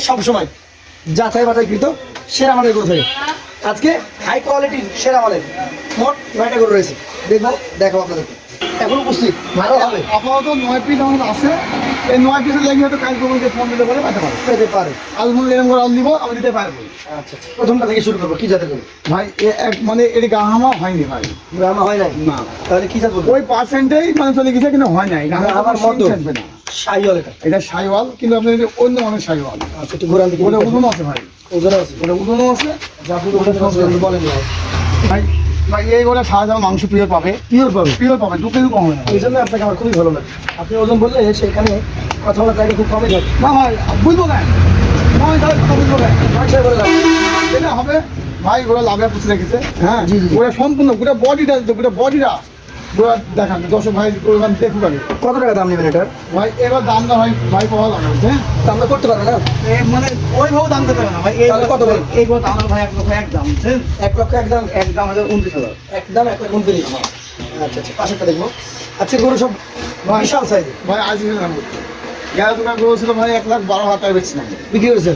সবসময় যাচাই বাছাইকৃত সেরা মানের গরু থাকে। আজকে হাই কোয়ালিটির সেরা মানের মোট 9টা গরু রয়েছে, দেখবো দেখাবো আপনাদের। এখন উপস্থিত ভালো হবে আপাতত 9 পিস আমার আছে। এই 9 পিসের লেগে হয়তো কাজ করবো যে ফোন দিতে পারে পেতে পারে। আলমুল এরকম করে আল দিব, আমি দিতে পারবো। আচ্ছা, প্রথমটা থেকে শুরু করবো। কি জাতের গরু ভাই মানে এটি গাহামা হয়নি ভাই, গ্রামা হয় নাই না। তাহলে কি জাত বলবো? ওই পার্সেন্টেই মানে চলে গেছে, কিন্তু হয় নাই। আমার মতো থাকবে না, শাহিওয়াল এটা শাহিওয়াল, কিন্তু আপনার অন্য অনেক শাহিওয়াল। আচ্ছা, একটু ঘোরান দিকে। ওটা ওজনও আছে ভাই, ওজন আছে, ওটা ওজনও আছে। বলেন না ভাই ভাই এই গোটা শাহজাহান মাংস পিওর পাবে, পিওর পাবে। পিওর পাবে, 2 কেজি কম হবে না। এই জন্য আপনাকে আমার খুবই ভালো লাগে। আপনি ওজন বললে সেখানে কথা বলার জায়গা খুব কমে যাবে। না ভাই বুঝবো কেন, নয় তাহলে কথা বুঝবো কেন, মানুষের বলে লাগে এটা হবে ভাই। ওরা লাভে পুষে রেখেছে, হ্যাঁ। জি, জি। ওরা সম্পূর্ণ গোটা বডিটা ওরা দেখান দর্শক ভাই, ওখান দেখুক আগে। কত টাকা দাম নেবেন এটার? ভাই এবার দামটা ভাই ভাই পাওয়া যাবে, হ্যাঁ। দামটা করতে পারবে না মানে ওইভাবে দাম দিতে হবে না ভাই। তাহলে কত বলেন? এই কথা আমরা ভাই 1 লক্ষ এক দাম, বুঝছেন? 1 লক্ষ একদম 29,000। একদম 1,29,000। আচ্ছা আচ্ছা, পাশেরটা দেখবো। আজকে গরু সব বিশাল সাইজ ভাই আজ গেল তোমার গরু ছিল ভাই 1,12,000 টাকা বেচছিলাম, বিক্রি করেছে।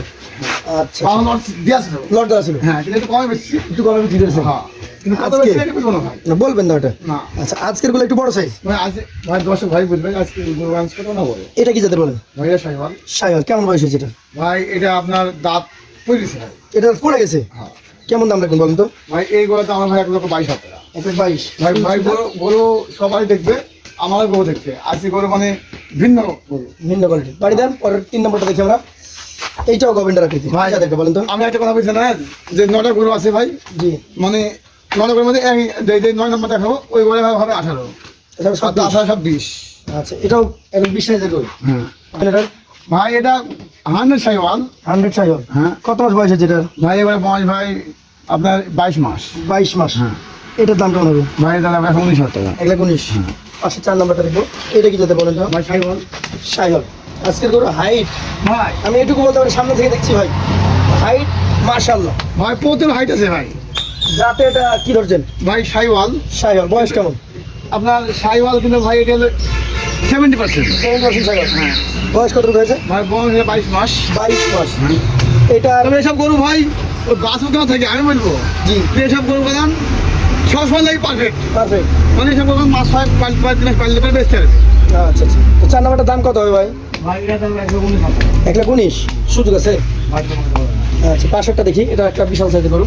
আচ্ছা, পাওয়া লট দিয়েছিল, লট দেওয়া ছিল, হ্যাঁ, কিন্তু একটু কমে বেচছি। একটু কমে বিক্রি করেছে। হ্যাঁ, কিন্তু কত আজকে? বেচছি এটা বুঝবো না ভাই, না বলবেন না ওটা। না। আচ্ছা, আজকের গুলো একটু বড় সাইজ। ভাই আজ ভাই দর্শক ভাই বুঝবে আজকে গরু আনছ কত না বলে। এটা কি জাতের বলেন? ভাই এটা শাহিওয়াল। শাহিওয়াল কেমন বয়স হয়েছে এটা? ভাই এটা আপনার দাঁত পড়েছে ভাই। এটা পড়ে গেছে, হ্যাঁ কেমন দাম রাখবেন বলেন তো? ভাই এই গরুটা আমার ভাই 1,22,000 টাকা। 1,22,000। ভাই ভাই গরু সবাই দেখবে, আমার গরু দেখবে। আজকে গরু মানে ভিন্ন গরু। ভিন্ন কোয়ালিটি। বাড়ি দেন, পরের 3 নম্বরটা দেখি আমরা। এইটাও গভর্নমেন্ট আকৃতি। ভাই জাতেরটা বলেন তো? আমি একটা কথা বলছি না, যে 9টা গরু আছে ভাই, জি, মানে 9টা গরুর মধ্যে যে 9 নম্বর দেখাবো ওই গরু হবে 18, এটা সব 18 সব 20। আচ্ছা, এটাও একদম 20 সাইজের গরু। হ্যাঁ এটা ভাই এটা 100 শাহিওয়াল। 100 শাহিওয়াল। হ্যাঁ কত মাস বয়স হয়েছে এটার? ভাই এবারে বয়স ভাই আপনার 22 মাস। 22 মাস। হ্যাঁ এটার দাম কেমন হবে? ভাই দাদা 19,000 টাকা। 1,19,000। পাশে 4 নম্বরটা দেখবো। এটা কি জাতের বলেন তো? ভাই শাহিওয়াল। শাহিওয়াল। আজকের গরু হাইট, ভাই আমি এটুকু বলতে পারি, সামনে থেকে দেখছি ভাই হাইট মাশাআল্লাহ। ভাই প্রচুর হাইট আছে ভাই। যাতে এটা কি ধরছেন? ভাই শাহিওয়াল। শাহিওয়াল। বয়স কেমন? আপনার শাহিওয়াল কিন্তু ভাই এটা হলো 70%। 7% শাহিওয়াল। হ্যাঁ বয়স কত হয়েছে? ভাই বয়স 22 মাস। 22 মাস। হ্যাঁ এটা তবে এসব গরু ভাই ওই বাছুর কেন থাকে আমি বলবো, জি, যে এসব গরু বাগান সবসময় লাগে পারফেক্ট। পারফেক্ট। মানে এসব গরু মাস 5 মাস পাললে পরে বেচতে পারবে। আচ্ছা আচ্ছা, তো 4 নম্বরটার দাম কত হবে ভাই? ভাই এটা দাম 1,19,000 টাকা। 1,19,000। সুযোগ আছে। ভাই আচ্ছা, পাশেরটা দেখি। এটা একটা বিশাল সাইজের গরু।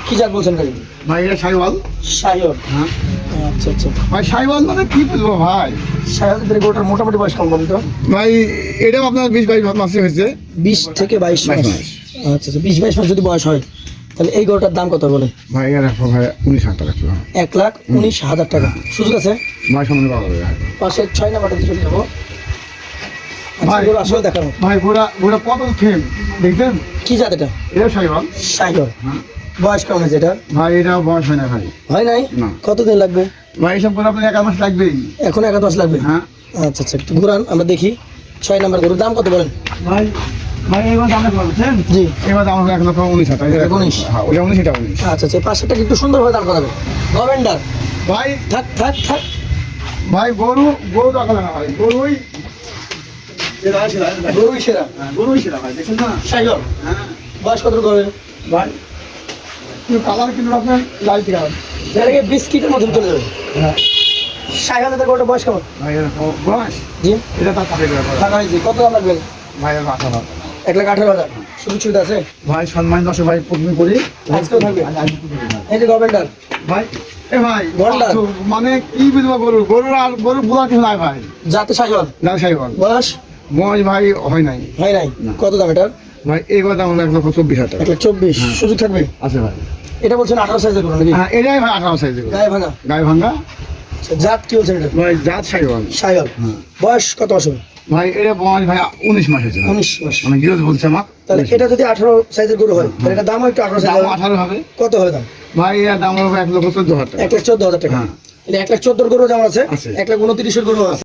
কি জাত বলছেন ভাই? ভাই এটা শাহিওয়াল। শাহিওয়াল। হ্যাঁ আচ্ছা আচ্ছা, ভাই শাহিওয়াল মানে কি বলবো ভাই। শাহিওয়ালের গরুটার মোটামুটি বয়স কেমন বলুন তো? ভাই এটাও আপনার 20-22 মাসে হয়েছে। 20 থেকে 22 মাস। 22 মাস। আচ্ছা আচ্ছা, 20-22 মাস যদি বয়স হয়, তাহলে এই গরুটার দাম কত বলে? ভাই এর রাখো ভাই 19,000 টাকা কিলো। 1,19,000 টাকা। সুযোগ আছে। ভাই সামনে পাওয়া যাবে ভাই। পাশের 6 নম্বরটা চলে যাবো। আচ্ছা, ভাই গরু আসলে দেখানো। ভাই ঘোড়া কত ফেম দেখছেন? কি জাত এটা? এটা শাহিওয়াল। শাহিওয়াল। হ্যাঁ বয়স কেমন আছে এটা? ভাই এটা বয়স হয় না ভাই। হয় নাই? না। কতদিন লাগবে? ভাই এসব করে আপনার 1 মাস লাগবেই। এখন 1 মাস লাগবে। হ্যাঁ আচ্ছা আচ্ছা, একটু ঘুরান আমরা দেখি। 6 নম্বর গরুর দাম কত বলেন? ভাই ভাই এবার দাম বলছেন? জি। এবার দাম 1,19,000 টাকা। 19,000। হ্যাঁ ওটা 19, এটা 19। আচ্ছা আচ্ছা, পাশেরটা একটু সুন্দরভাবে দাম করাবে। গভর্নমেন্টার। ভাই থাক থাক থাক। ভাই গরু দরকার না ভাই, গরুই গরুই সেরা। গরুই সেরা ভাই, দেখছেন না? শাহিওয়াল। হ্যাঁ বয়স কত করবে? ভাই কিন্তু কালার কিন্তু আপনার লাইট কালার। এটাকে বিস্কিটের মধ্যে চলে যাবে। হ্যাঁ শাহিওয়ালের গরুটা বয়স কেমন? ভাই এর বয়স জি। এটা তার কাছে করে টাকা হয়েছে কত দাম লাগবে? ভাই এর 18,000 1,18,000। সুযোগ সুবিধা আছে? ভাই সম্মান দশে ভাই প্রথমে করি। আজকেও থাকবে। এই যে গভর্নমেন্টার। ভাই এ ভাই গন্ডার। মানে কি বুঝবো গরু বোলা কিছু নাই ভাই। যাতে শাহিওয়াল। না শাহিওয়াল বয়স বয়স ভাই হয় নাই। হয় নাই। না। কত দাম এটার? ভাই এই কথা আমার 1,24,000 টাকা 1,24,000। সুযোগ থাকবে? আছে ভাই। এটা বলছেন 18 সাইজের গরু নাকি? হ্যাঁ এটাই ভাই 18 সাইজ গায়ে ভাঙা। গায়ে ভাঙ্গা। আচ্ছা, জাত কি বলছেন এটা? ভাই জাত শাহিওয়াল। শাহিওয়াল। হ্যাঁ বয়স কত মাস হবে? ভাই এটা বয়স ভাই 19 মাস হয়েছে। 19 মাস। মানে গিরজ বলছে আমার। তাহলে এটা যদি 18 সাইজের গরু হয়, তাহলে এটা দামও একটু 18 দাম সাইজের। 18 হবে। কত হবে দাম? ভাই এর দাম হবে 1,14,000 টাকা। 1,14,000 টাকা। হ্যাঁ। তাহলে 1,14,000 গরু যেমন আছে, আছে। 1,29,000 গরু আছে।